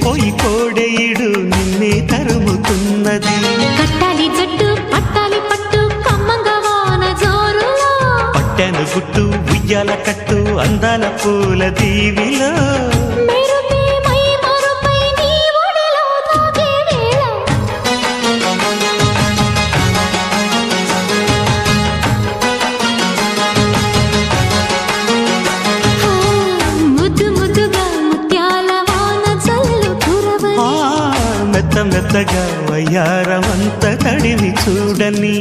మురిసిపోయి కోడేయుడు నిన్నే తరుముతున్నది. కట్టాలి జట్టు పట్టాలి పట్టు కమ్మంగా వాన జోరులో, పట్టెను గుట్టు ఉయ్యాల కట్టు అందాల పూల దీవిలో, మెరుపే మై మరుపై నీ ఒడిలో తాగే వేళ, ముద్దు ముద్దుగా ముత్యాల వాన జల్లు కురవని, మెత్త మెత్తగా వయ్యారమంత తడివి చూడని.